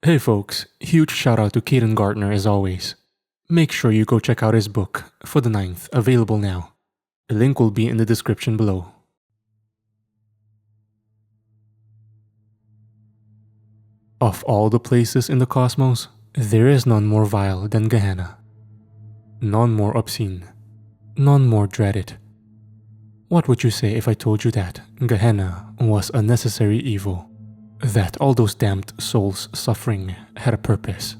Hey folks, huge shout out to Caden Gardner as always. Make sure you go check out his book, For the Ninth, available now. The link will be in the description below. Of all the places in the cosmos, there is none more vile than Gehenna. None more obscene. None more dreaded. What would you say if I told you that Gehenna was a necessary evil? That all those damned souls suffering had a purpose?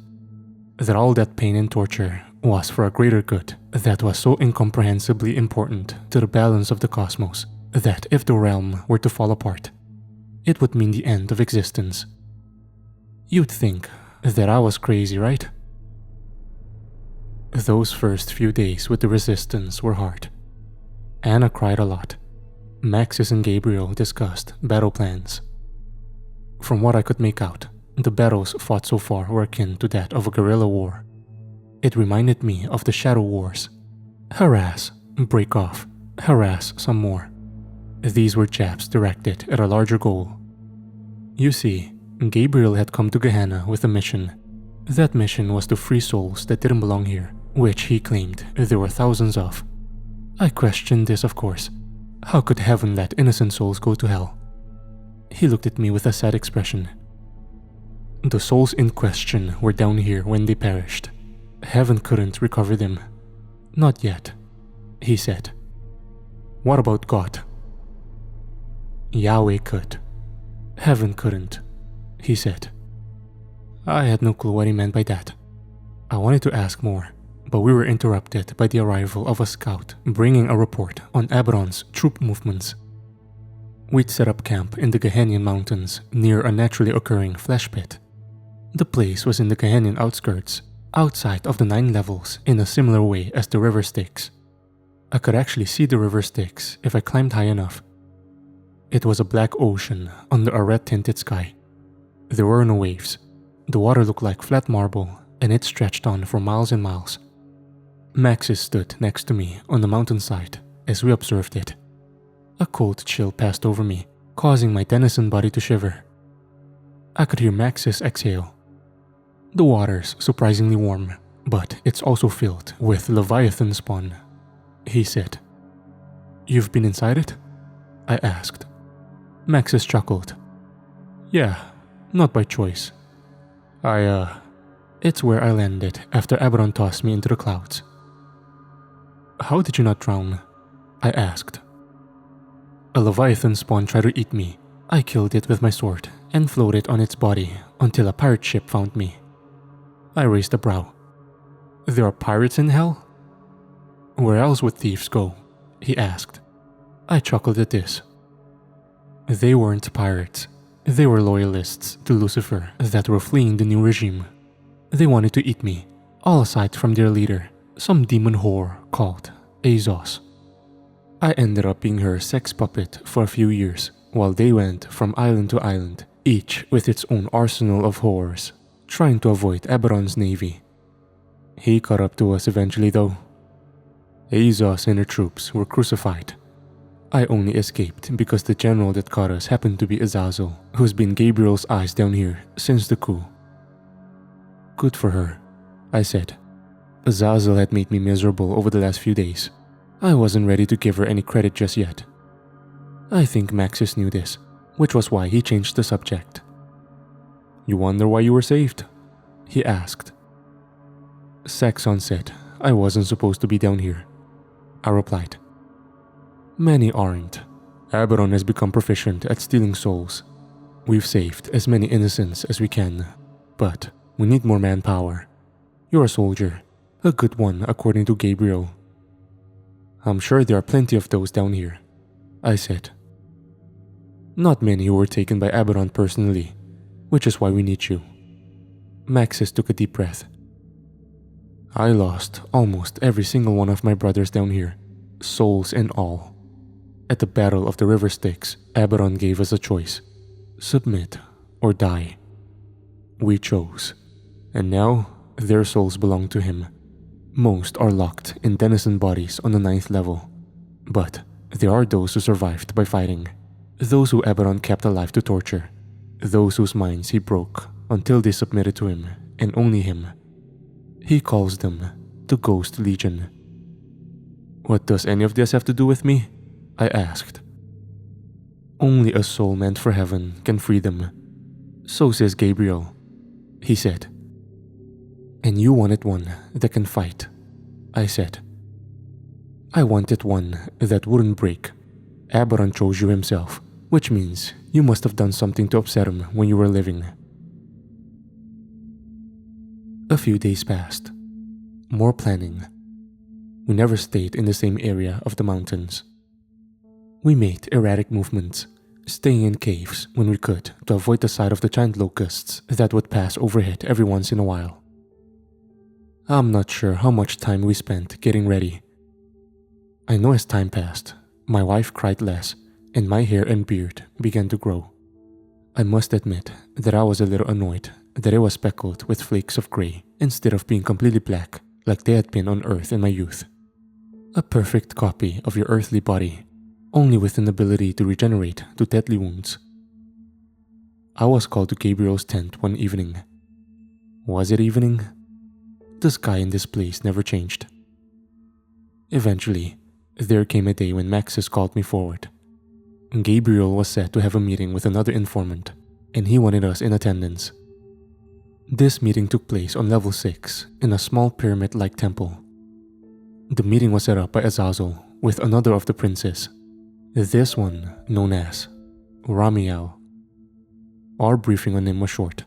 That all that pain and torture was for a greater good that was so incomprehensibly important to the balance of the cosmos that if the realm were to fall apart, it would mean the end of existence? You'd think that I was crazy, right? Those first few days with the Resistance were hard. Anna cried a lot. Maxis and Gabriel discussed battle plans. From what I could make out, the battles fought so far were akin to that of a guerrilla war. It reminded me of the Shadow Wars. Harass, break off, harass some more. These were jabs directed at a larger goal. You see, Gabriel had come to Gehenna with a mission. That mission was to free souls that didn't belong here, which he claimed there were thousands of. I questioned this, of course. How could heaven let innocent souls go to hell? He looked at me with a sad expression. The souls in question were down here when they perished. Heaven couldn't recover them. Not yet, he said. What about God? Yahweh could. Heaven couldn't, he said. I had no clue what he meant by that. I wanted to ask more, but we were interrupted by the arrival of a scout bringing a report on Abaddon's troop movements. We'd set up camp in the Gehennian mountains near a naturally occurring flesh pit. The place was in the Gehennian outskirts, outside of the 9 levels in a similar way as the river Styx. I could actually see the river Styx if I climbed high enough. It was a black ocean under a red-tinted sky. There were no waves. The water looked like flat marble, and it stretched on for miles and miles. Maxis stood next to me on the mountainside as we observed it. A cold chill passed over me, causing my denizen body to shiver. I could hear Maxis exhale. The water's surprisingly warm, but it's also filled with Leviathan spawn, he said. You've been inside it? I asked. Maxis chuckled. Yeah, not by choice. It's where I landed after Abaddon tossed me into the clouds. How did you not drown? I asked. A Leviathan spawn tried to eat me. I killed it with my sword and floated on its body until a pirate ship found me. I raised a brow. There are pirates in hell? Where else would thieves go? He asked. I chuckled at this. They weren't pirates. They were loyalists to Lucifer that were fleeing the new regime. They wanted to eat me, all aside from their leader, some demon whore called Azos. I ended up being her sex puppet for a few years, while they went from island to island, each with its own arsenal of whores, trying to avoid Abaddon's navy. He caught up to us eventually though. Azos and her troops were crucified. I only escaped because the general that caught us happened to be Azazel, who's been Gabriel's eyes down here since the coup. Good for her, I said. Azazel had made me miserable over the last few days. I wasn't ready to give her any credit just yet. I think Maxis knew this, which was why he changed the subject. You wonder why you were saved? He asked. Saxon said I wasn't supposed to be down here. I replied. Many aren't. Abaddon has become proficient at stealing souls. We've saved as many innocents as we can, but we need more manpower. You're a soldier, a good one according to Gabriel. I'm sure there are plenty of those down here, I said. Not many who were taken by Abaddon personally, which is why we need you. Maxis took a deep breath. I lost almost every single one of my brothers down here, souls and all. At the Battle of the River Styx, Abaddon gave us a choice: submit or die. We chose, and now their souls belong to him. Most are locked in denizen bodies on the 9th level, but there are those who survived by fighting, those who Abaddon kept alive to torture, those whose minds he broke until they submitted to him, and only him. He calls them the Ghost Legion. What does any of this have to do with me? I asked. Only a soul meant for heaven can free them. So says Gabriel, he said. And you wanted one that can fight, I said. I wanted one that wouldn't break. Abaddon chose you himself, which means you must have done something to upset him when you were living. A few days passed. More planning. We never stayed in the same area of the mountains. We made erratic movements, staying in caves when we could to avoid the sight of the giant locusts that would pass overhead every once in a while. I'm not sure how much time we spent getting ready. I know as time passed, my wife cried less and my hair and beard began to grow. I must admit that I was a little annoyed that it was speckled with flakes of grey instead of being completely black like they had been on Earth in my youth. A perfect copy of your earthly body, only with an ability to regenerate to deadly wounds. I was called to Gabriel's tent one evening. Was it evening? The sky in this place never changed. Eventually, there came a day when Maxis called me forward. Gabriel was set to have a meeting with another informant, and he wanted us in attendance. This meeting took place on level 6 in a small pyramid-like temple. The meeting was set up by Azazel with another of the princes, this one known as Ramel. Our briefing on him was short.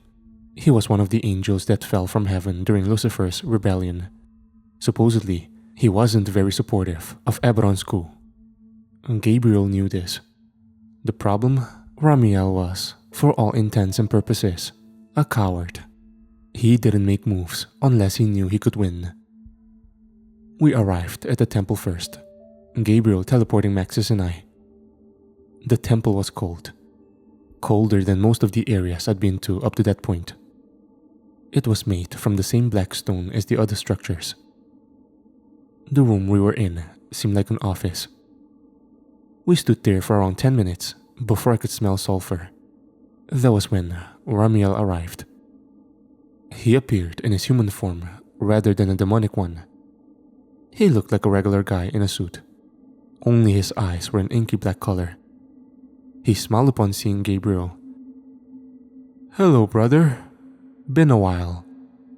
He was one of the angels that fell from heaven during Lucifer's rebellion. Supposedly, he wasn't very supportive of Abaddon's coup. Gabriel knew this. The problem? Ramel was, for all intents and purposes, a coward. He didn't make moves unless he knew he could win. We arrived at the temple first, Gabriel teleporting Maxis and I. The temple was cold. Colder than most of the areas I'd been to up to that point. It was made from the same black stone as the other structures. The room we were in seemed like an office. We stood there for around 10 minutes before I could smell sulfur. That was when Ramel arrived. He appeared in his human form rather than a demonic one. He looked like a regular guy in a suit. Only his eyes were an inky black color. He smiled upon seeing Gabriel. "Hello, brother. Been a while,"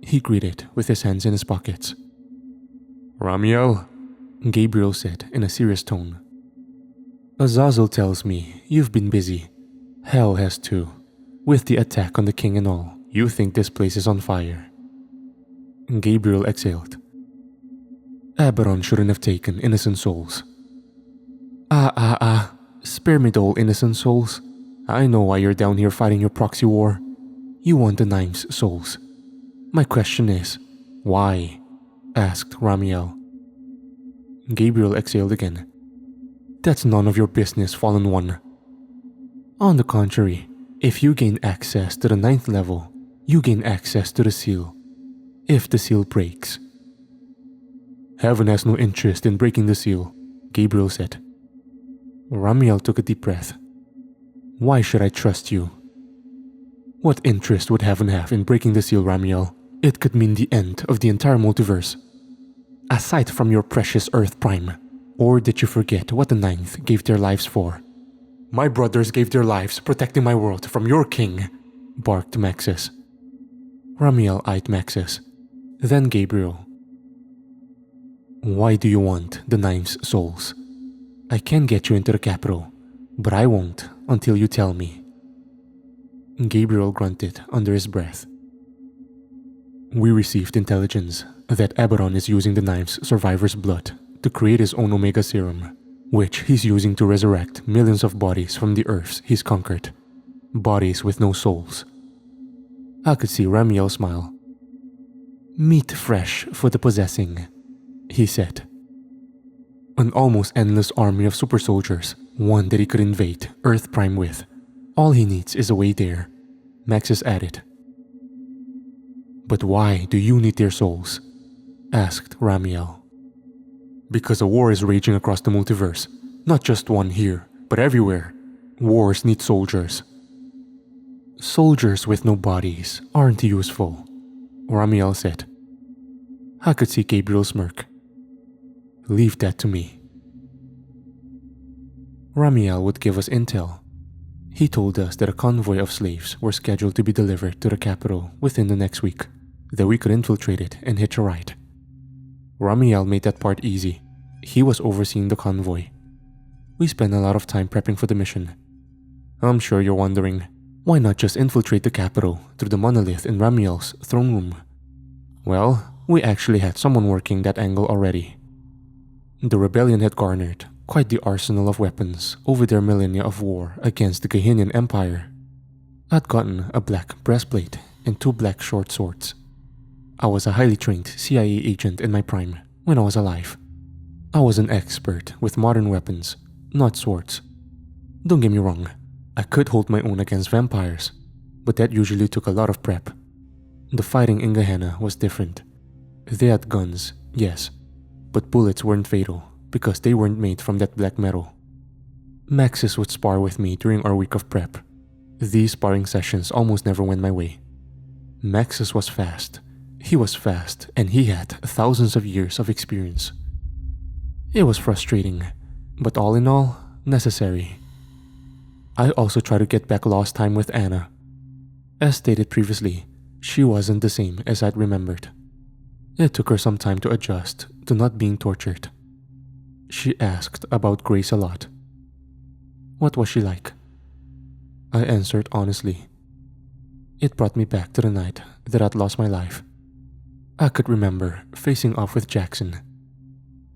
he greeted with his hands in his pockets. "Ramel," Gabriel said in a serious tone. "Azazel tells me you've been busy. Hell has too. With the attack on the king and all, you think this place is on fire." Gabriel exhaled. "Abaddon shouldn't have taken innocent souls." Spare me the old innocent souls. I know why you're down here fighting your proxy war. You want the Nime's souls. My question is, why?" asked Ramel. Gabriel exhaled again. "That's none of your business, Fallen One. On the contrary, if you gain access to the 9th level, you gain access to the seal. If the seal breaks." "Heaven has no interest in breaking the seal," Gabriel said. Ramel took a deep breath. "Why should I trust you?" "What interest would heaven have in breaking the seal, Ramel? It could mean the end of the entire multiverse. Aside from your precious Earth Prime, or did you forget what the 9th gave their lives for?" "My brothers gave their lives protecting my world from your king," barked Maxis. Ramel eyed Maxis, then Gabriel. "Why do you want the 9's souls? I can get you into the capital, but I won't until you tell me." Gabriel grunted under his breath. "We received intelligence that Abaddon is using the 9's survivor's blood to create his own Omega Serum, which he's using to resurrect millions of bodies from the Earths he's conquered. Bodies with no souls." I could see Ramel smile. "Meat fresh for the possessing," he said. "An almost endless army of super soldiers, one that he could invade Earth Prime with. All he needs is a way there," Maxis added. "But why do you need their souls?" asked Ramel. "Because a war is raging across the multiverse, not just one here, but everywhere. Wars need soldiers." Soldiers with no bodies aren't useful, Ramel said. I could see Gabriel smirk. Leave that to me. Ramel would give us intel. He told us that a convoy of slaves were scheduled to be delivered to the capital within the next week, that we could infiltrate it and hitch a ride. Ramel made that part easy. He was overseeing the convoy. We spent a lot of time prepping for the mission. I'm sure you're wondering, why not just infiltrate the capital through the monolith in Ramel's throne room? Well, we actually had someone working that angle already. The rebellion had garnered quite the arsenal of weapons over their millennia of war against the Gehenna Empire. I'd gotten a black breastplate and 2 black short swords. I was a highly trained CIA agent in my prime when I was alive. I was an expert with modern weapons, not swords. Don't get me wrong, I could hold my own against vampires, but that usually took a lot of prep. The fighting in Gehenna was different. They had guns, yes, but bullets weren't fatal because they weren't made from that black metal. Maxis would spar with me during our week of prep. These sparring sessions almost never went my way. Maxis was fast. He was fast, and he had thousands of years of experience. It was frustrating, but all in all, necessary. I also tried to get back lost time with Anna. As stated previously, she wasn't the same as I'd remembered. It took her some time to adjust to not being tortured. She asked about Grace a lot. What was she like? I answered honestly. It brought me back to the night that I'd lost my life. I could remember facing off with Jackson.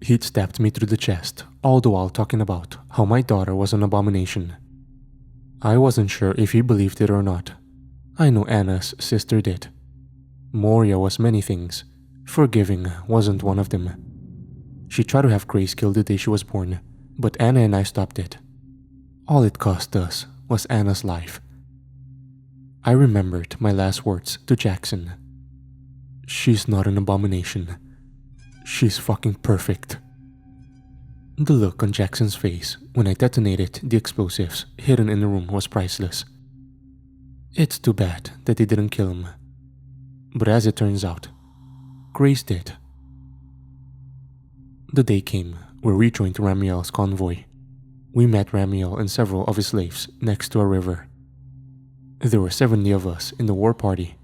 He'd stabbed me through the chest, all the while talking about how my daughter was an abomination. I wasn't sure if he believed it or not. I know Anna's sister did. Moria was many things. Forgiving wasn't one of them. She tried to have Grace killed the day she was born, but Anna and I stopped it. All it cost us was Anna's life. I remembered my last words to Jackson. She's not an abomination. She's fucking perfect. The look on Jackson's face when I detonated the explosives hidden in the room was priceless. It's too bad that they didn't kill him. But as it turns out, Grace did. The day came where we joined Ramel's convoy. We met Ramel and several of his slaves next to a river. There were 70 of us in the war party.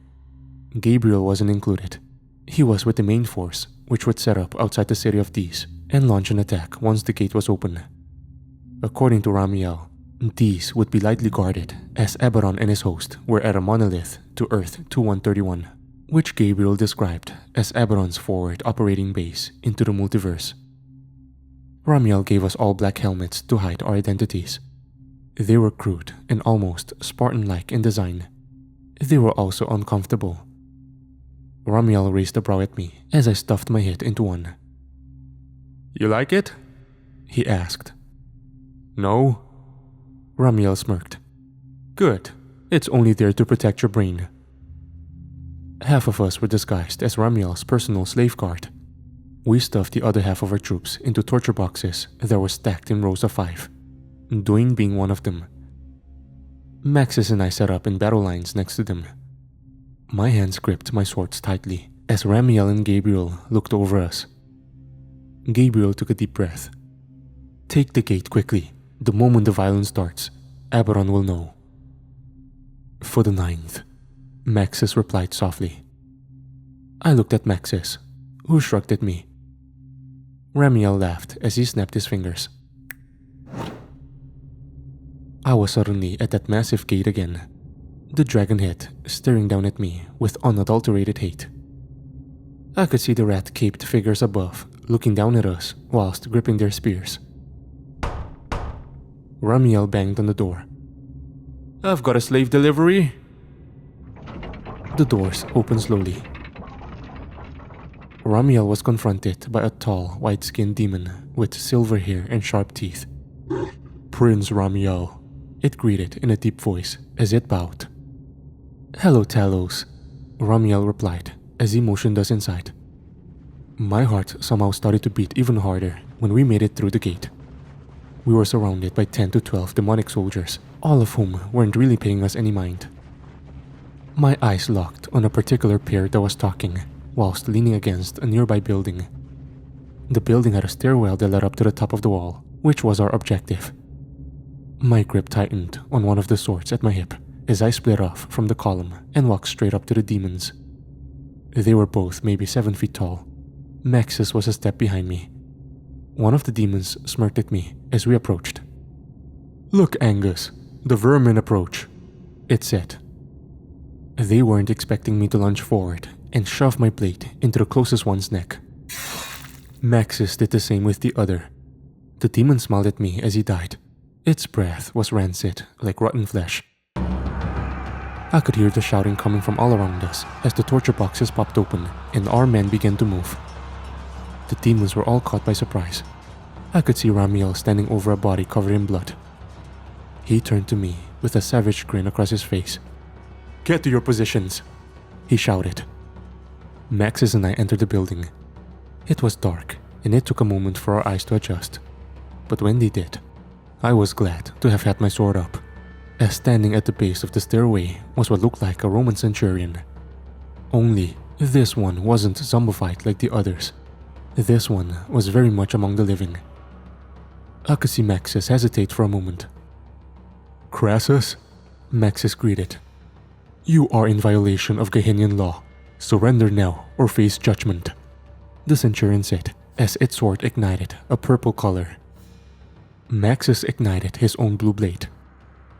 Gabriel wasn't included. He was with the main force, which would set up outside the city of Dis and launch an attack once the gate was open. According to Ramel, Dis would be lightly guarded as Abaddon and his host were at a monolith to Earth 2131, which Gabriel described as Abaddon's forward operating base into the multiverse. Ramel gave us all black helmets to hide our identities. They were crude and almost Spartan-like in design. They were also uncomfortable. Ramel raised a brow at me as I stuffed my head into one. You like it? He asked. No. Ramel smirked. Good. It's only there to protect your brain. Half of us were disguised as Ramel's personal slave guard. We stuffed the other half of our troops into torture boxes that were stacked in rows of 5, Dwayne being one of them. Maxis and I set up in battle lines next to them. My hands gripped my swords tightly as Ramel and Gabriel looked over us. Gabriel took a deep breath. Take the gate quickly. The moment the violence starts, Abaddon will know. For the 9th, Maxis replied softly. I looked at Maxis, who shrugged at me. Ramel laughed as he snapped his fingers. I was suddenly at that massive gate again, the dragon head staring down at me with unadulterated hate. I could see the rat-caped figures above looking down at us whilst gripping their spears. Ramel banged on the door. I've got a slave delivery. The doors opened slowly. Ramel was confronted by a tall, white-skinned demon with silver hair and sharp teeth. Prince Ramel, it greeted in a deep voice as it bowed. Hello, Talos, Ramel replied as he motioned us inside. My heart somehow started to beat even harder when we made it through the gate. We were surrounded by 10 to 12 demonic soldiers, all of whom weren't really paying us any mind. My eyes locked on a particular pair that was talking, whilst leaning against a nearby building. The building had a stairwell that led up to the top of the wall, which was our objective. My grip tightened on one of the swords at my hip as I split off from the column and walked straight up to the demons. They were both maybe 7 feet tall. Maxis was a step behind me. One of the demons smirked at me as we approached. "Look, Angus, the vermin approach," it said. They weren't expecting me to lunge forward and shove my blade into the closest one's neck. Maxis did the same with the other. The demon smiled at me as he died. Its breath was rancid, like rotten flesh. I could hear the shouting coming from all around us as the torture boxes popped open and our men began to move. The demons were all caught by surprise. I could see Ramel standing over a body covered in blood. He turned to me with a savage grin across his face. "Get to your positions," he shouted. Maxis and I entered the building. It was dark, and it took a moment for our eyes to adjust. But when they did, I was glad to have had my sword up, as standing at the base of the stairway was what looked like a Roman centurion. Only, this one wasn't zombified like the others. This one was very much among the living. I could see Maxis hesitate for a moment. "Crassus?" Maxis greeted. "You are in violation of Gehennian law. Surrender now or face judgment," the centurion said as its sword ignited a purple color. Maxis ignited his own blue blade.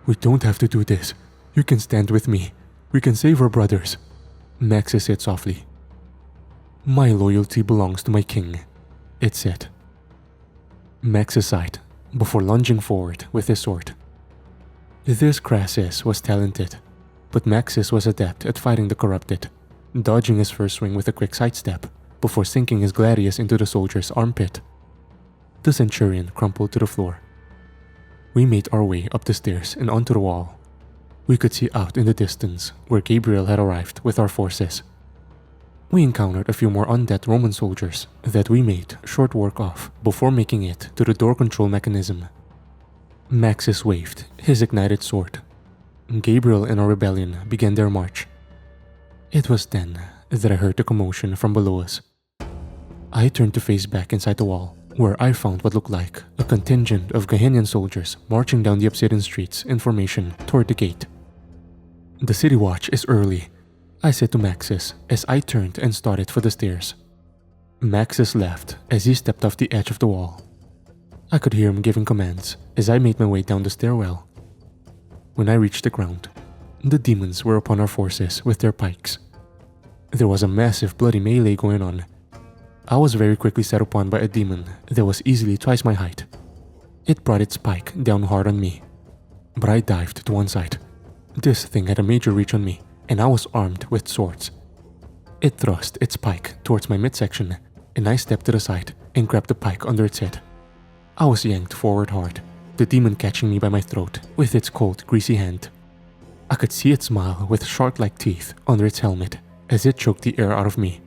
"We don't have to do this. You can stand with me. We can save our brothers," Maxis said softly. "My loyalty belongs to my king," it said. Maxis sighed before lunging forward with his sword. This Crassus was talented, but Maxis was adept at fighting the corrupted, dodging his first swing with a quick sidestep before sinking his gladius into the soldier's armpit. The centurion crumpled to the floor. We made our way up the stairs and onto the wall. We could see out in the distance where Gabriel had arrived with our forces. We encountered a few more undead Roman soldiers that we made short work of before making it to the door control mechanism. Maxis waved his ignited sword. Gabriel and our rebellion began their march. It was then that I heard the commotion from below us. I turned to face back inside the wall, where I found what looked like a contingent of Gehennian soldiers marching down the obsidian streets in formation toward the gate. "The city watch is early," I said to Maxis as I turned and started for the stairs. Maxis laughed as he stepped off the edge of the wall. I could hear him giving commands as I made my way down the stairwell. When I reached the ground, the demons were upon our forces with their pikes. There was a massive bloody melee going on. I was very quickly set upon by a demon that was easily twice my height. It brought its pike down hard on me, but I dived to one side. This thing had a major reach on me, and I was armed with swords. It thrust its pike towards my midsection, and I stepped to the side and grabbed the pike under its head. I was yanked forward hard, the demon catching me by my throat with its cold, greasy hand. I could see it smile with shark-like teeth under its helmet as it choked the air out of me.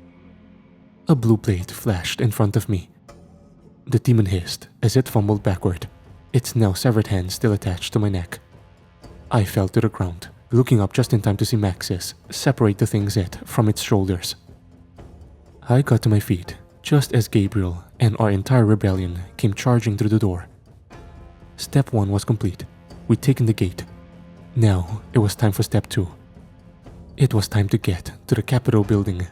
A blue blade flashed in front of me. The demon hissed as it fumbled backward, its now severed hand still attached to my neck. I fell to the ground, looking up just in time to see Maxis separate the thing's head from its shoulders. I got to my feet just as Gabriel and our entire rebellion came charging through the door. Step 1 was complete. We'd taken the gate. Now it was time for step 2. It was time to get to the Capitol building.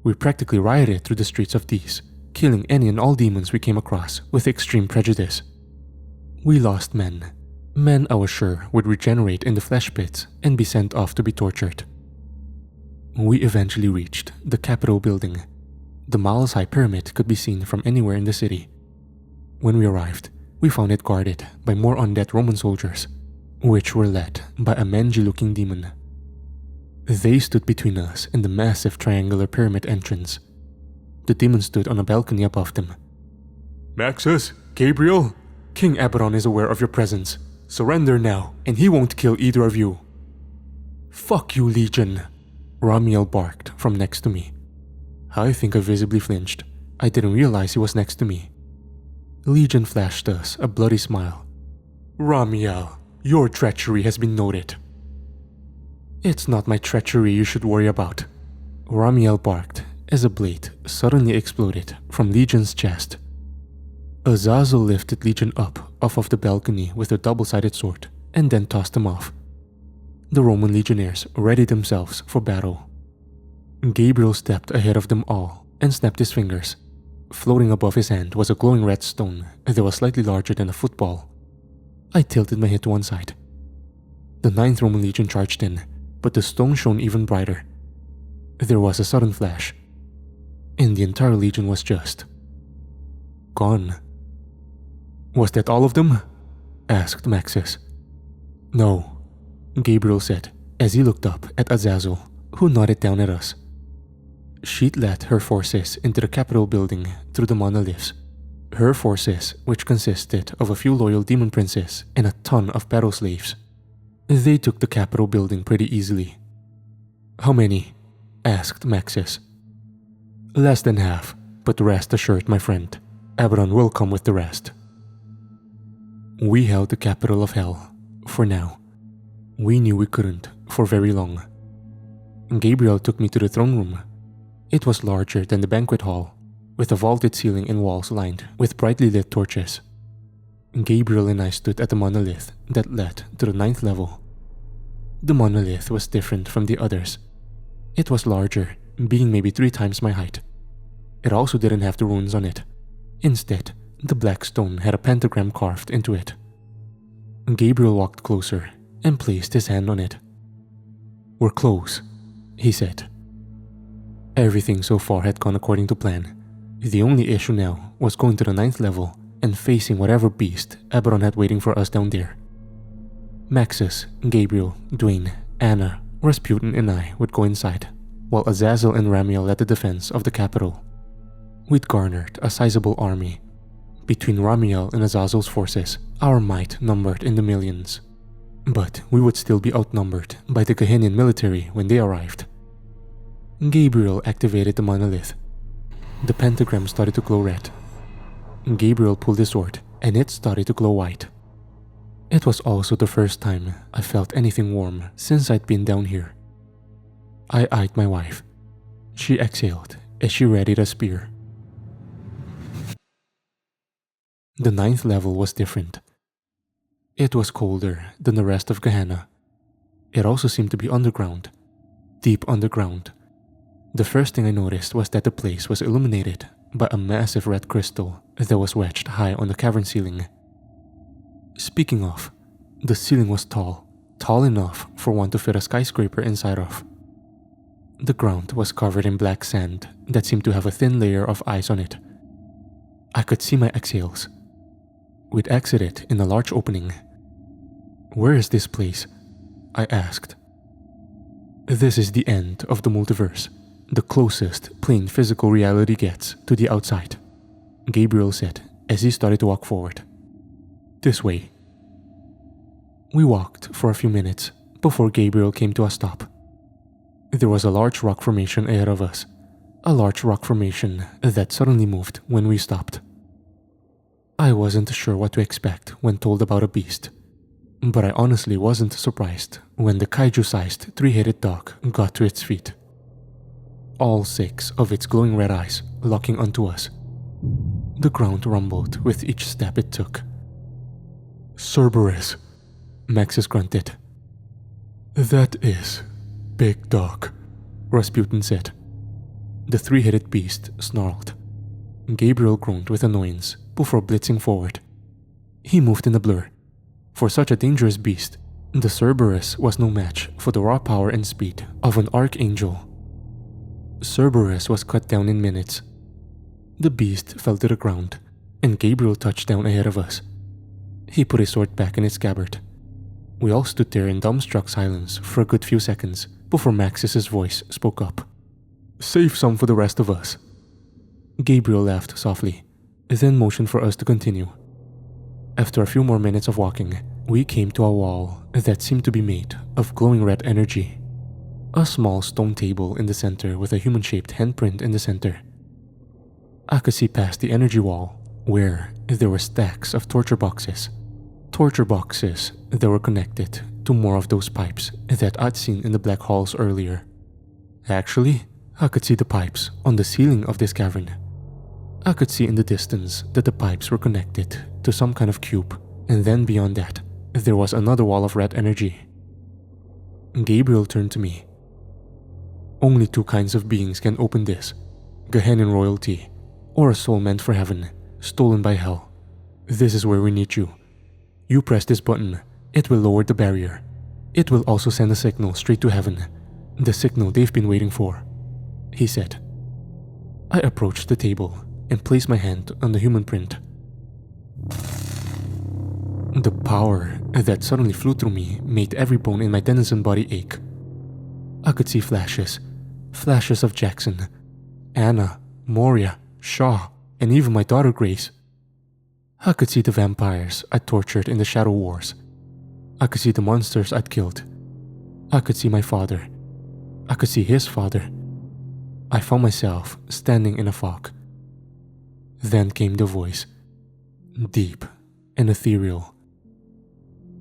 We practically rioted through the streets of these, killing any and all demons we came across with extreme prejudice. We lost men. Men I was sure would regenerate in the flesh pits and be sent off to be tortured. We eventually reached the Capitol building. The miles-high pyramid could be seen from anywhere in the city. When we arrived, we found it guarded by more undead Roman soldiers, which were led by a mangy-looking demon. They stood between us and the massive triangular pyramid entrance. The demon stood on a balcony above them. "Maxis, Gabriel, King Abaddon is aware of your presence. Surrender now, and he won't kill either of you." "Fuck you, Legion," Ramel barked from next to me. I think I visibly flinched. I didn't realize he was next to me. Legion flashed us a bloody smile. "Ramel, your treachery has been noted." It's not my treachery you should worry about. Ramel barked as a blade suddenly exploded from Legion's chest. Azazel lifted Legion up off of the balcony with a double-sided sword and then tossed him off. The Roman legionnaires readied themselves for battle. Gabriel stepped ahead of them all and snapped his fingers. Floating above his hand was a glowing red stone that was slightly larger than a football. I tilted my head to one side. The 9th Roman Legion charged in, but the stone shone even brighter. There was a sudden flash, and the entire legion was just gone. "Was that all of them?" asked Maxis. "No," Gabriel said as he looked up at Azazel, who nodded down at us. She'd led her forces into the Capitol building through the monoliths. Her forces, which consisted of a few loyal demon princes and a ton of battle slaves. They took the Capitol building pretty easily. "How many?" asked Maxis. "Less than half, but rest assured, my friend, Abaddon will come with the rest." We held the capital of Hell, for now. We knew we couldn't for very long. Gabriel took me to the throne room. It was larger than the banquet hall, with a vaulted ceiling and walls lined with brightly lit torches. Gabriel and I stood at the monolith that led to the 9th level. The monolith was different from the others. It was larger, being maybe 3 times my height. It also didn't have the runes on it. Instead, the black stone had a pentagram carved into it. Gabriel walked closer and placed his hand on it. "We're close," he said. Everything so far had gone according to plan. The only issue now was going to the 9th level and facing whatever beast Abaddon had waiting for us down there. Maxis, Gabriel, Dwayne, Anna, Rasputin and I would go inside, while Azazel and Ramel led the defense of the capital. We'd garnered a sizable army. Between Ramel and Azazel's forces, our might numbered in the millions. But we would still be outnumbered by the Gehenna military when they arrived. Gabriel activated the monolith. The pentagram started to glow red. Gabriel pulled his sword, and it started to glow white. It was also the first time I felt anything warm since I'd been down here. I eyed my wife. She exhaled as she readied a spear. The 9th level was different. It was colder than the rest of Gehenna. It also seemed to be underground, deep underground. The first thing I noticed was that the place was illuminated by a massive red crystal that was wedged high on the cavern ceiling. Speaking of, the ceiling was tall enough for one to fit a skyscraper inside of. The ground was covered in black sand that seemed to have a thin layer of ice on it. I could see my exhales. We'd exited in a large opening. "Where is this place?" I asked. "This is the end of the multiverse, the closest plain physical reality gets to the outside," Gabriel said as he started to walk forward. "This way." We walked for a few minutes before Gabriel came to a stop. There was a large rock formation ahead of us, a large rock formation that suddenly moved when we stopped. I wasn't sure what to expect when told about a beast, but I honestly wasn't surprised when the kaiju-sized 3-headed dog got to its feet. All 6 of its glowing red eyes locking onto us. The ground rumbled with each step it took. "Cerberus," Maxis grunted. "That is big dog," Rasputin said. The 3-headed beast snarled. Gabriel groaned with annoyance before blitzing forward. He moved in a blur. For such a dangerous beast, the Cerberus was no match for the raw power and speed of an archangel. Cerberus was cut down in minutes. The beast fell to the ground, and Gabriel touched down ahead of us. He put his sword back in its scabbard. We all stood there in dumbstruck silence for a good few seconds before Maxis' voice spoke up. "Save some for the rest of us." Gabriel laughed softly, then motioned for us to continue. After a few more minutes of walking, we came to a wall that seemed to be made of glowing red energy. A small stone table in the center with a human-shaped handprint in the center. I could see past the energy wall, where there were stacks of torture boxes. Torture boxes that were connected to more of those pipes that I'd seen in the black halls earlier. Actually, I could see the pipes on the ceiling of this cavern. I could see in the distance that the pipes were connected to some kind of cube, and then beyond that, there was another wall of red energy. Gabriel turned to me. Only two kinds of beings can open this: Gehenna royalty, or a soul meant for heaven, stolen by hell. This is where we need you. You press this button, it will lower the barrier. It will also send a signal straight to heaven, the signal they've been waiting for, he said. I approached the table and placed my hand on the human print. The power that suddenly flew through me made every bone in my denizen body ache. I could see flashes of Jackson, Anna, Moria, Shaw, and even my daughter Grace. I could see the vampires I'd tortured in the Shadow Wars. I could see the monsters I'd killed. I could see my father. I could see his father. I found myself standing in a fog. Then came the voice, deep and ethereal.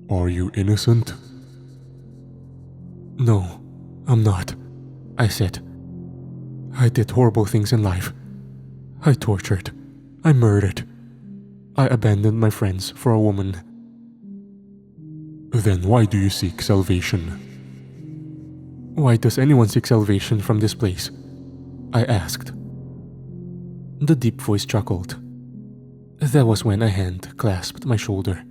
Are you innocent? No, I'm not, I said. I did horrible things in life. I tortured. I murdered. I abandoned my friends for a woman. Then why do you seek salvation? Why does anyone seek salvation from this place? I asked. The deep voice chuckled. That was when a hand clasped my shoulder.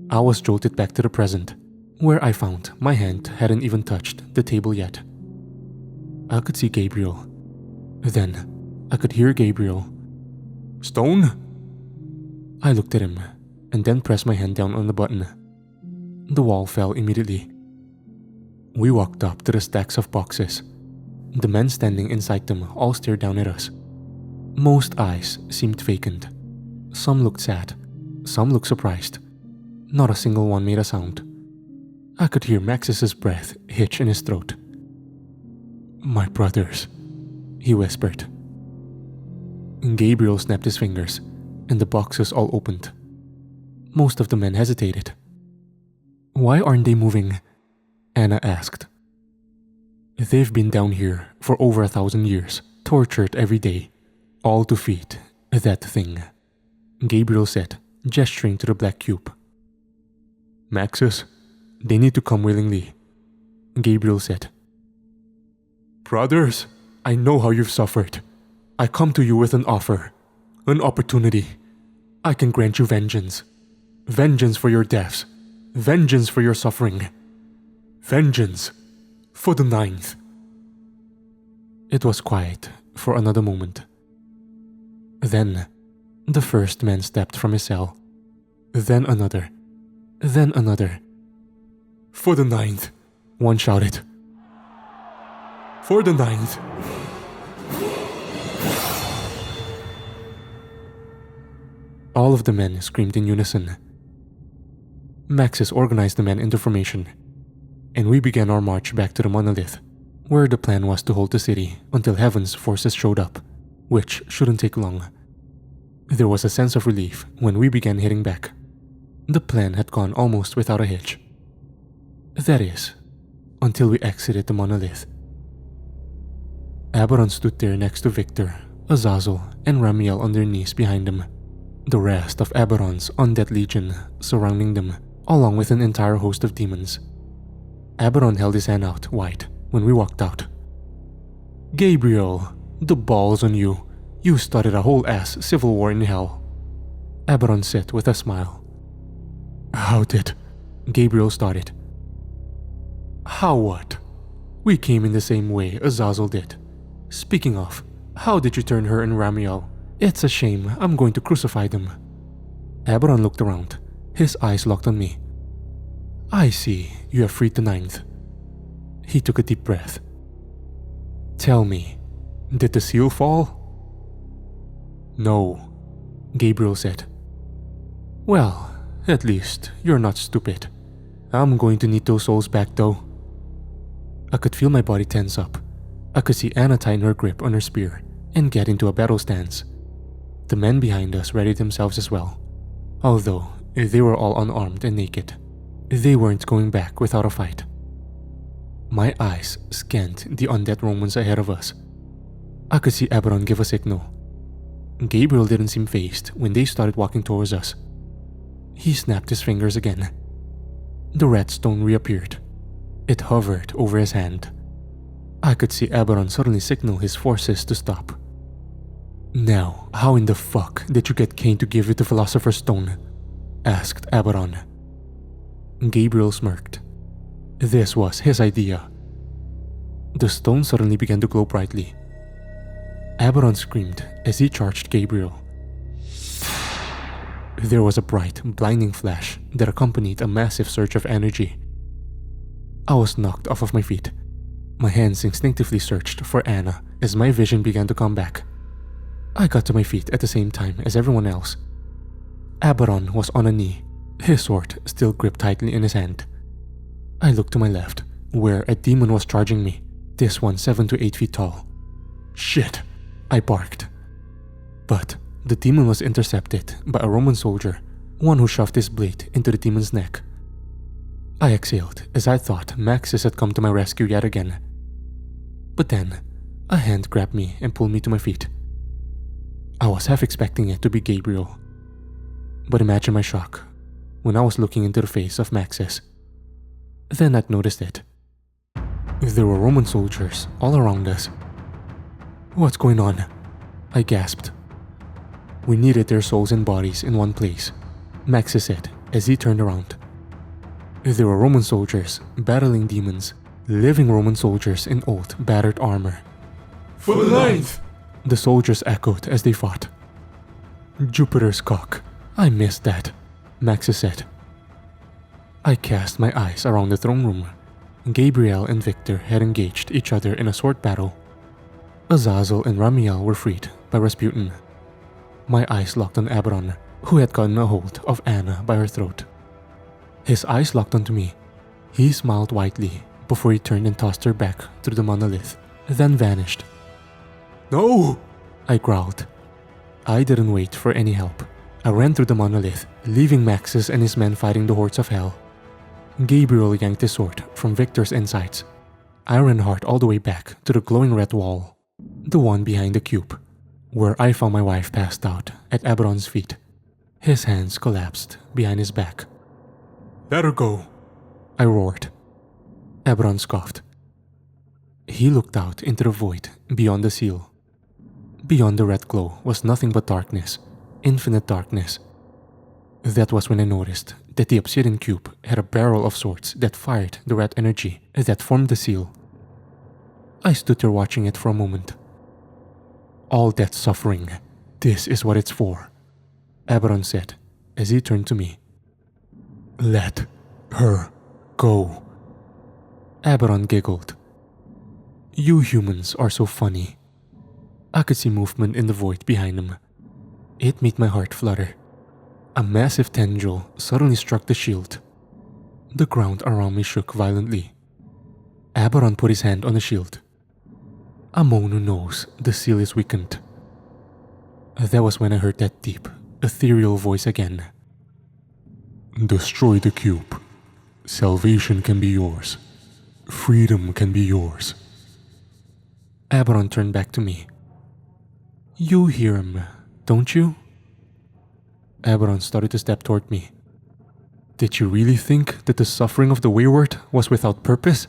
I was jolted back to the present, where I found my hand hadn't even touched the table yet. I could see Gabriel. Then I could hear Gabriel. Stone? I looked at him and then pressed my hand down on the button. The wall fell immediately. We walked up to the stacks of boxes. The men standing inside them all stared down at us. Most eyes seemed vacant. Some looked sad. Some looked surprised. Not a single one made a sound. I could hear Max's breath hitch in his throat. My brothers, he whispered. Gabriel snapped his fingers, and the boxes all opened. Most of the men hesitated. Why aren't they moving? Anna asked. They've been down here for over 1,000 years, tortured every day, all to feed that thing, Gabriel said, gesturing to the black cube. Maxis, they need to come willingly, Gabriel said. Brothers, I know how you've suffered. I come to you with an offer, an opportunity. I can grant you vengeance. Vengeance for your deaths. Vengeance for your suffering. Vengeance for the 9th. It was quiet for another moment. Then, the first man stepped from his cell. Then another. Then another. For the 9th, one shouted. For the 9th. All of the men screamed in unison. Maxis organized the men into formation, and we began our march back to the monolith, where the plan was to hold the city until Heaven's forces showed up, which shouldn't take long. There was a sense of relief when we began heading back. The plan had gone almost without a hitch. That is, until we exited the monolith. Abaddon stood there next to Victor, Azazel, and Ramel on their knees behind him. The rest of Abaddon's undead legion surrounding them, along with an entire host of demons. Abaddon held his hand out wide when we walked out. Gabriel, the balls on you. You started a whole ass civil war in hell, Abaddon said with a smile. How did? Gabriel started. How what? We came in the same way Azazel did. Speaking of, how did you turn her and Ramel? It's a shame, I'm going to crucify them. Abaddon looked around, his eyes locked on me. I see, you have freed the 9th. He took a deep breath. Tell me, did the seal fall? No, Gabriel said. Well, at least you're not stupid. I'm going to need those souls back though. I could feel my body tense up. I could see Anna tighten her grip on her spear and get into a battle stance. The men behind us readied themselves as well, although they were all unarmed and naked. They weren't going back without a fight. My eyes scanned the undead Romans ahead of us. I could see Abaddon give a signal. Gabriel didn't seem fazed when they started walking towards us. He snapped his fingers again. The red stone reappeared. It hovered over his hand. I could see Abaddon suddenly signal his forces to stop. "Now, how in the fuck did you get Cain to give you the Philosopher's Stone?" asked Abaddon. Gabriel smirked. This was his idea. The stone suddenly began to glow brightly. Abaddon screamed as he charged Gabriel. There was a bright, blinding flash that accompanied a massive surge of energy. I was knocked off of my feet. My hands instinctively searched for Anna as my vision began to come back. I got to my feet at the same time as everyone else. Abaddon was on a knee, his sword still gripped tightly in his hand. I looked to my left, where a demon was charging me, this one 7 to 8 feet tall. "Shit!" I barked. But the demon was intercepted by a Roman soldier, one who shoved his blade into the demon's neck. I exhaled as I thought Maxis had come to my rescue yet again. But then, a hand grabbed me and pulled me to my feet. I was half expecting it to be Gabriel. But imagine my shock when I was looking into the face of Maxis. Then I'd noticed it. There were Roman soldiers all around us. "What's going on?" I gasped. "We needed their souls and bodies in one place," Maxis said as he turned around. There were Roman soldiers battling demons, living Roman soldiers in old, battered armor. "For the ninth!" the soldiers echoed as they fought. "Jupiter's cock, I missed that," Maxis said. I cast my eyes around the throne room. Gabriel and Victor had engaged each other in a sword battle. Azazel and Ramel were freed by Rasputin. My eyes locked on Abaddon, who had gotten a hold of Anna by her throat. His eyes locked onto me. He smiled widely before he turned and tossed her back through the monolith, then vanished. "No!" I growled. I didn't wait for any help. I ran through the monolith, leaving Maxis and his men fighting the hordes of hell. Gabriel yanked his sword from Victor's insides. I ran hard all the way back to the glowing red wall, the one behind the cube, where I found my wife passed out at Abaddon's feet. His hands collapsed behind his back. "Let her go," I roared. Abaddon scoffed. He looked out into the void beyond the seal. Beyond the red glow was nothing but darkness, infinite darkness. That was when I noticed that the obsidian cube had a barrel of swords that fired the red energy that formed the seal. I stood there watching it for a moment. "All that suffering, this is what it's for," Abaddon said as he turned to me. "Let her go." Abaddon giggled. "You humans are so funny." I could see movement in the void behind him. It made my heart flutter. A massive tendril suddenly struck the shield. The ground around me shook violently. Abaddon put his hand on the shield. Amonu knows the seal is weakened. That was when I heard that deep, ethereal voice again. "Destroy the cube. Salvation can be yours. Freedom can be yours." Abaddon turned back to me. "You hear him, don't you?" Abaddon started to step toward me. "Did you really think that the suffering of the wayward was without purpose?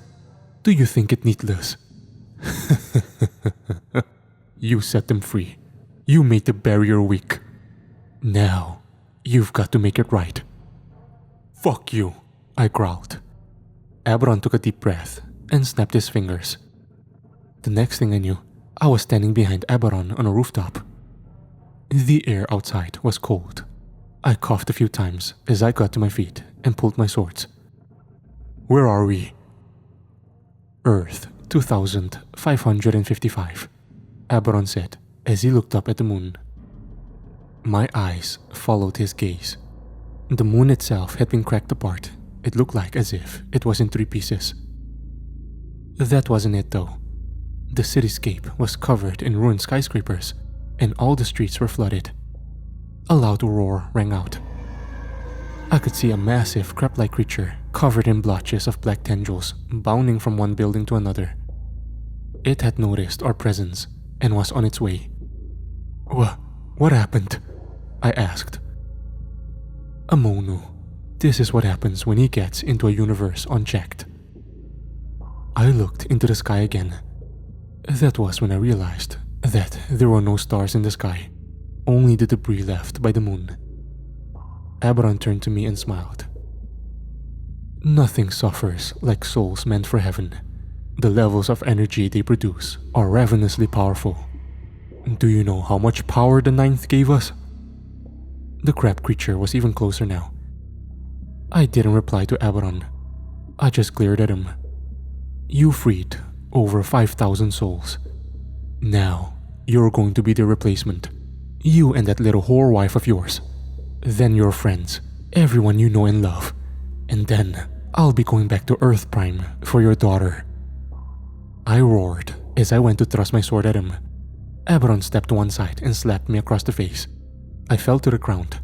Do you think it needless?" "You set them free. You made the barrier weak. Now, you've got to make it right." "Fuck you," I growled. Abaddon took a deep breath and snapped his fingers. The next thing I knew, I was standing behind Abaddon on a rooftop. The air outside was cold. I coughed a few times as I got to my feet and pulled my swords. "Where are we?" "Earth 2555, Abaddon said as he looked up at the moon. My eyes followed his gaze. The moon itself had been cracked apart. It looked like as if it was in 3 pieces. That wasn't it though. The cityscape was covered in ruined skyscrapers, and all the streets were flooded. A loud roar rang out. I could see a massive crab-like creature covered in blotches of black tendrils bounding from one building to another. It had noticed our presence and was on its way. What happened? I asked. Amonu. This is what happens when he gets into a universe unchecked. I looked into the sky again. That was when I realized that there were no stars in the sky, only the debris left by the moon. Abaddon turned to me and smiled. Nothing suffers like souls meant for heaven. The levels of energy they produce are ravenously powerful. Do you know how much power the ninth gave us? The crab creature was even closer now. I didn't reply to Abaddon. I just glared at him. You freed over 5,000 souls. Now, you're going to be the replacement. You and that little whore wife of yours. Then your friends, everyone you know and love. And then, I'll be going back to Earth Prime for your daughter. I roared as I went to thrust my sword at him. Abaddon stepped to one side and slapped me across the face. I fell to the ground.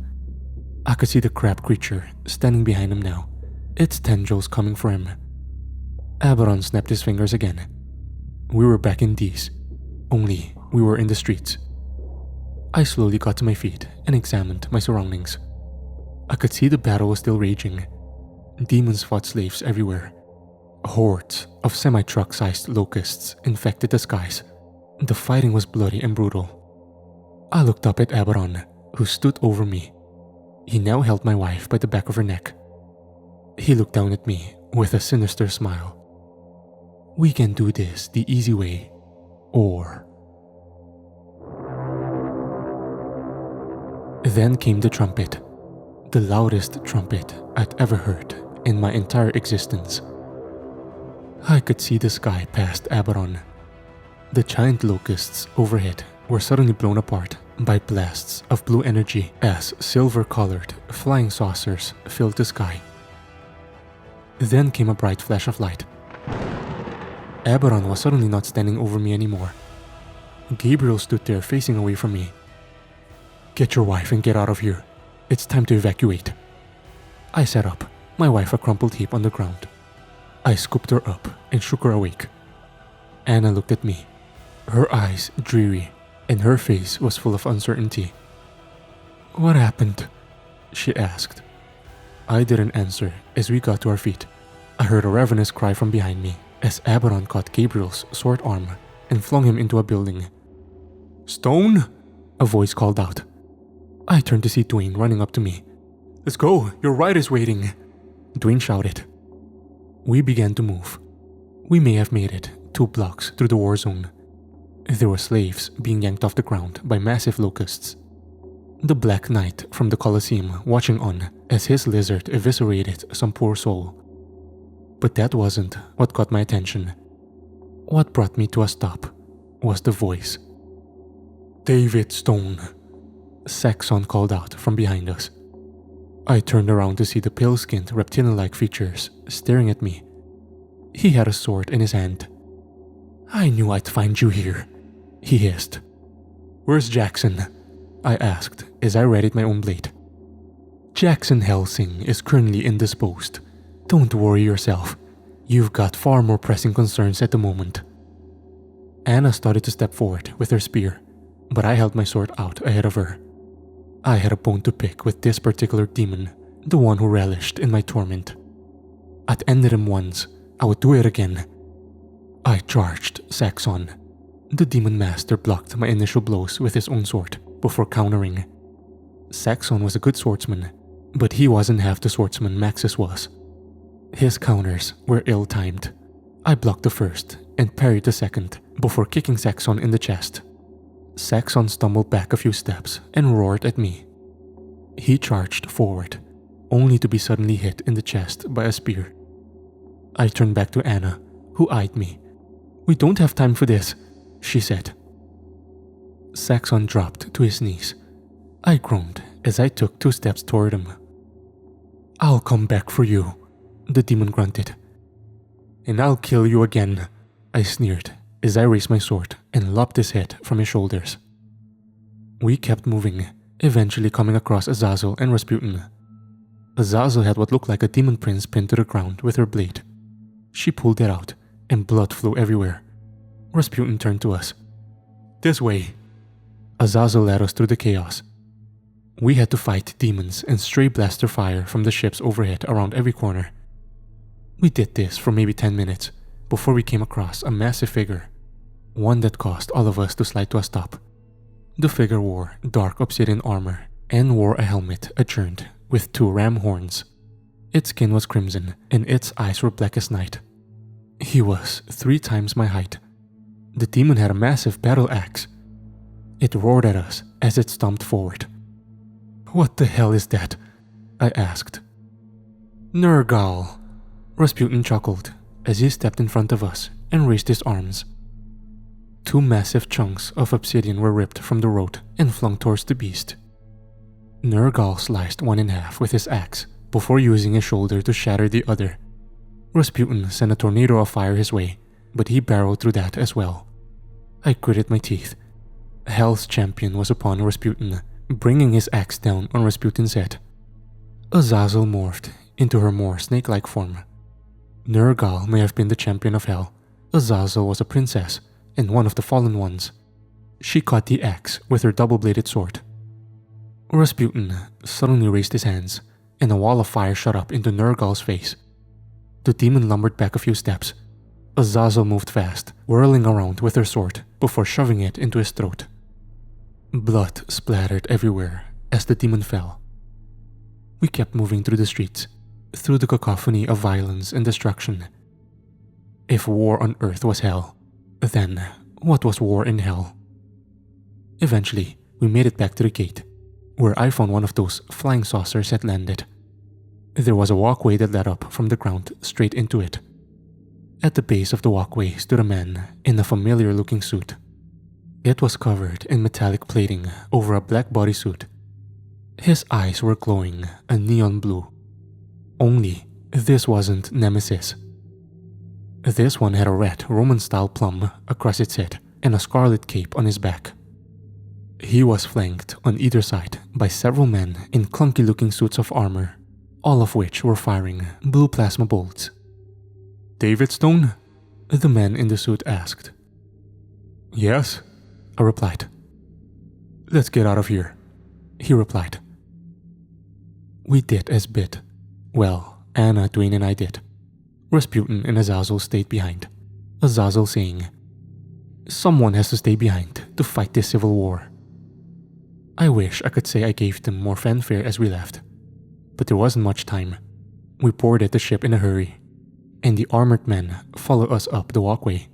I could see the crab creature standing behind him now, its tendrils coming for him. Abaddon snapped his fingers again. We were back in D's, only we were in the streets. I slowly got to my feet and examined my surroundings. I could see the battle was still raging. Demons fought slaves everywhere. Hordes of semi-truck-sized locusts infected the skies. The fighting was bloody and brutal. I looked up at Abaddon, who stood over me. He now held my wife by the back of her neck. He looked down at me with a sinister smile. We can do this the easy way, or... Then came the trumpet, the loudest trumpet I'd ever heard in my entire existence. I could see the sky past Abaddon. The giant locusts overhead were suddenly blown apart by blasts of blue energy as silver-colored flying saucers filled the sky. Then came a bright flash of light. Abaddon was suddenly not standing over me anymore. Gabriel stood there facing away from me. Get your wife and get out of here. It's time to evacuate. I sat up, my wife a crumpled heap on the ground. I scooped her up and shook her awake. Anna looked at me, her eyes dreary, and her face was full of uncertainty. What happened? She asked. I didn't answer as we got to our feet. I heard a ravenous cry from behind me as Abaddon caught Gabriel's sword arm and flung him into a building. Stone? A voice called out. I turned to see Dwayne running up to me. Let's go, your ride is waiting, Dwayne shouted. We began to move. We may have made it 2 blocks through the war zone. There were slaves being yanked off the ground by massive locusts. The Black Knight from the Colosseum watching on as his lizard eviscerated some poor soul. But that wasn't what caught my attention. What brought me to a stop was the voice. David Stone, Saxon called out from behind us. I turned around to see the pale-skinned reptilian-like features staring at me. He had a sword in his hand. I knew I'd find you here, he hissed. Where's Jackson? I asked as I readied my own blade. Jackson Helsing is currently indisposed. Don't worry yourself. You've got far more pressing concerns at the moment. Anna started to step forward with her spear, but I held my sword out ahead of her. I had a bone to pick with this particular demon, the one who relished in my torment. I'd ended him once, I would do it again. I charged Saxon. The demon master blocked my initial blows with his own sword before countering. Saxon was a good swordsman, but he wasn't half the swordsman Maxis was. His counters were ill-timed. I blocked the first and parried the second before kicking Saxon in the chest. Saxon stumbled back a few steps and roared at me. He charged forward, only to be suddenly hit in the chest by a spear. I turned back to Anna, who eyed me. We don't have time for this, she said. Saxon dropped to his knees. I groaned as I took 2 steps toward him. I'll come back for you, the demon grunted. And I'll kill you again, I sneered as I raised my sword and lopped his head from his shoulders. We kept moving, eventually coming across Azazel and Rasputin. Azazel had what looked like a demon prince pinned to the ground with her blade. She pulled it out, and blood flew everywhere. Rasputin turned to us. "This way." Azazel led us through the chaos. We had to fight demons and stray blaster fire from the ships overhead around every corner. We did this for maybe 10 minutes before we came across a massive figure, one that caused all of us to slide to a stop. The figure wore dark obsidian armor and wore a helmet adorned with 2 ram horns. Its skin was crimson and its eyes were black as night. He was 3 times my height. The demon had a massive battle axe. It roared at us as it stomped forward. "What the hell is that?" I asked. "Nergal," Rasputin chuckled as he stepped in front of us and raised his arms. 2 massive chunks of obsidian were ripped from the road and flung towards the beast. Nergal sliced one in half with his axe before using his shoulder to shatter the other. Rasputin sent a tornado of fire his way, but he barreled through that as well. I gritted my teeth. Hell's champion was upon Rasputin, bringing his axe down on Rasputin's head. Azazel morphed into her more snake-like form. Nergal may have been the champion of Hell. Azazel was a princess and one of the fallen ones. She caught the axe with her double-bladed sword. Rasputin suddenly raised his hands, and a wall of fire shot up into Nergal's face. The demon lumbered back a few steps. Azazel moved fast, whirling around with her sword before shoving it into his throat. Blood splattered everywhere as the demon fell. We kept moving through the streets, through the cacophony of violence and destruction. If war on Earth was hell, then what was war in hell? Eventually, we made it back to the gate, where I found one of those flying saucers had landed. There was a walkway that led up from the ground straight into it. At the base of the walkway stood a man in a familiar-looking suit. It was covered in metallic plating over a black bodysuit. His eyes were glowing a neon blue. Only this wasn't Nemesis. This one had a red Roman-style plum across its head and a scarlet cape on his back. He was flanked on either side by several men in clunky-looking suits of armor, all of which were firing blue plasma bolts. "David Stone?" the man in the suit asked. "Yes," I replied. "Let's get out of here," he replied. We did as bid. Well, Anna, Dwayne, and I did. Rasputin and Azazel stayed behind. Azazel saying, "Someone has to stay behind to fight this civil war." I wish I could say I gave them more fanfare as we left, but there wasn't much time. We boarded the ship in a hurry, and the armored men followed us up the walkway.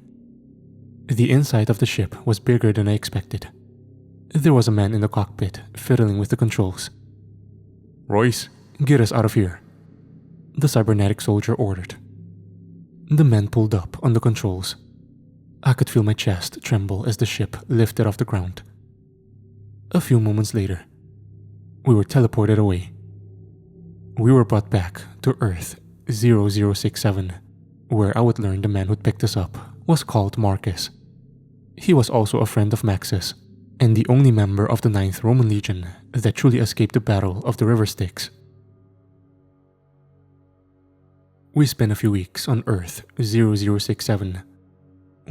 The inside of the ship was bigger than I expected. There was a man in the cockpit fiddling with the controls. "Royce, get us out of here," the cybernetic soldier ordered. The men pulled up on the controls. I could feel my chest tremble as the ship lifted off the ground. A few moments later, we were teleported away. We were brought back to Earth 0067, where I would learn the man who picked us up was called Marcus. He was also a friend of Max's, and the only member of the 9th Roman Legion that truly escaped the Battle of the River Styx. We spent a few weeks on Earth 0067.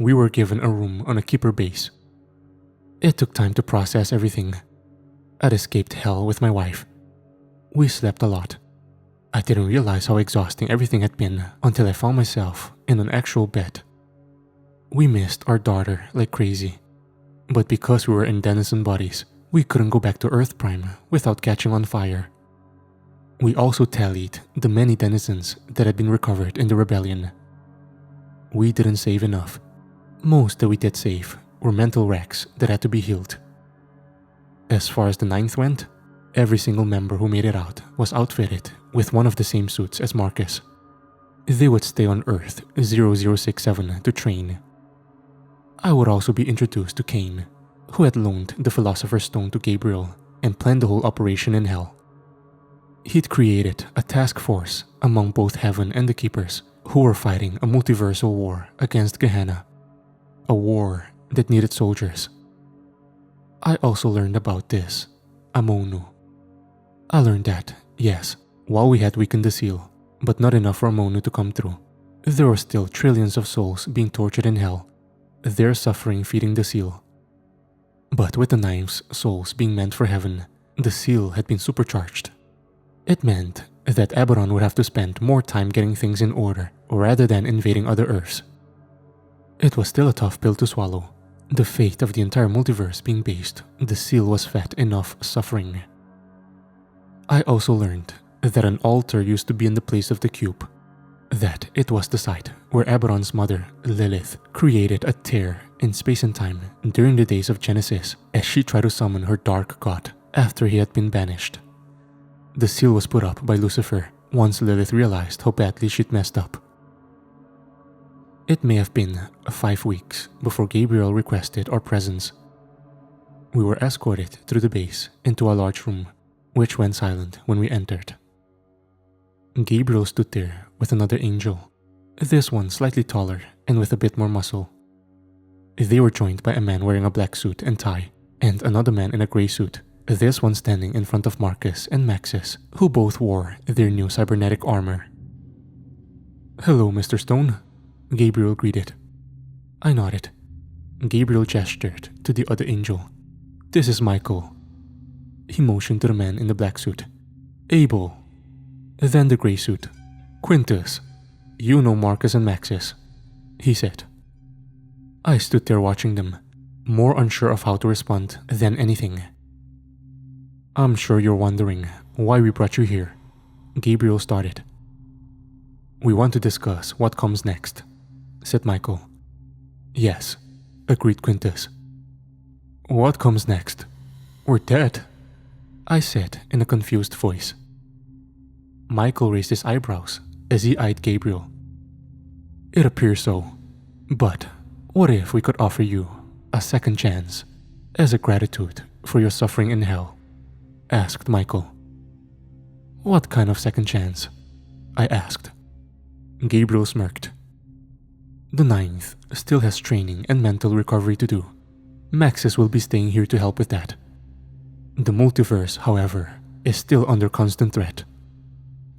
We were given a room on a keeper base. It took time to process everything. I'd escaped hell with my wife. We slept a lot. I didn't realize how exhausting everything had been until I found myself in an actual bed. We missed our daughter like crazy, but because we were in denizen bodies, we couldn't go back to Earth Prime without catching on fire. We also tallied the many denizens that had been recovered in the rebellion. We didn't save enough. Most that we did save were mental wrecks that had to be healed. As far as the 9th went, every single member who made it out was outfitted with one of the same suits as Marcus. They would stay on Earth 0067 to train. I would also be introduced to Cain, who had loaned the Philosopher's Stone to Gabriel and planned the whole operation in Hell. He'd created a task force among both Heaven and the Keepers who were fighting a multiversal war against Gehenna, a war that needed soldiers. I also learned about this, Amonu. I learned that, yes, While we had weakened the seal, but not enough for Myuu to come through, there were still trillions of souls being tortured in hell, their suffering feeding the seal. But with the knives' souls being meant for heaven, the seal had been supercharged. It meant that Abaddon would have to spend more time getting things in order rather than invading other Earths. It was still a tough pill to swallow. The fate of the entire multiverse being based, the seal was fed enough suffering. I also learned that an altar used to be in the place of the cube, that it was the site where Abaddon's mother, Lilith, created a tear in space and time during the days of Genesis as she tried to summon her dark god after he had been banished. The seal was put up by Lucifer once Lilith realized how badly she'd messed up. It may have been 5 weeks before Gabriel requested our presence. We were escorted through the base into a large room, which went silent when we entered. Gabriel stood there with another angel, this one slightly taller and with a bit more muscle. They were joined by a man wearing a black suit and tie, and another man in a grey suit, this one standing in front of Marcus and Maxis, who both wore their new cybernetic armor. "Hello, Mr. Stone," Gabriel greeted. I nodded. Gabriel gestured to the other angel. "This is Michael." He motioned to the man in the black suit. "Abel." Then the grey suit. "Quintus, you know Marcus and Maxis," he said. I stood there watching them, more unsure of how to respond than anything. "I'm sure you're wondering why we brought you here," Gabriel started. "We want to discuss what comes next," said Michael. "Yes," agreed Quintus. "What comes next? We're dead," I said in a confused voice. Michael raised his eyebrows as he eyed Gabriel. "It appears so, but what if we could offer you a second chance as a gratitude for your suffering in hell?" asked Michael. "What kind of second chance?" I asked. Gabriel smirked. "The ninth still has training and mental recovery to do. Maxis will be staying here to help with that. The multiverse, however, is still under constant threat.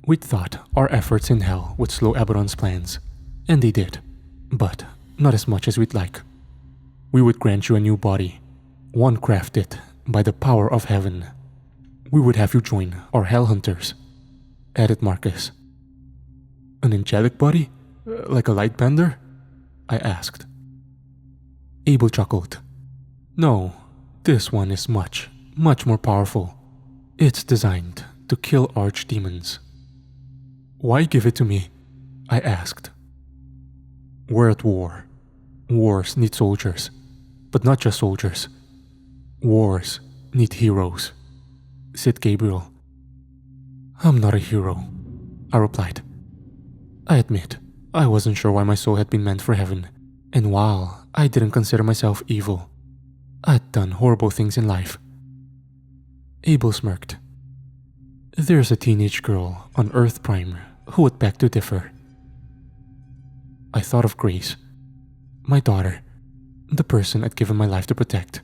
We'd thought our efforts in hell would slow Abaddon's plans, and they did, but not as much as we'd like. We would grant you a new body, one crafted by the power of heaven. We would have you join our hell hunters," added Marcus. "An angelic body? Like a light bender?" I asked. Abel chuckled. "No, this one is much, much more powerful. It's designed to kill archdemons." "Why give it to me?" I asked. "We're at war. Wars need soldiers, but not just soldiers. Wars need heroes," said Gabriel. "I'm not a hero," I replied. I admit, I wasn't sure why my soul had been meant for heaven, and while I didn't consider myself evil, I'd done horrible things in life. Abel smirked. "There's a teenage girl on Earth Prime who would beg to differ." I thought of Grace, my daughter, the person I'd given my life to protect,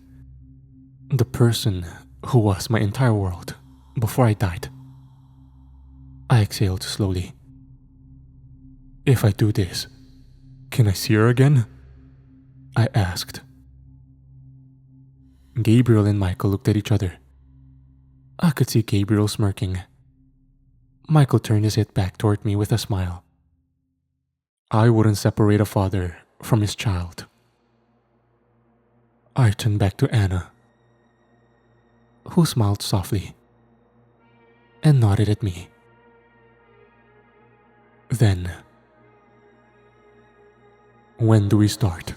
the person who was my entire world before I died. I exhaled slowly. "If I do this, can I see her again?" I asked. Gabriel and Michael looked at each other. I could see Gabriel smirking. Michael turned his head back toward me with a smile. "I wouldn't separate a father from his child." I turned back to Anna, who smiled softly and nodded at me. Then, when do we start?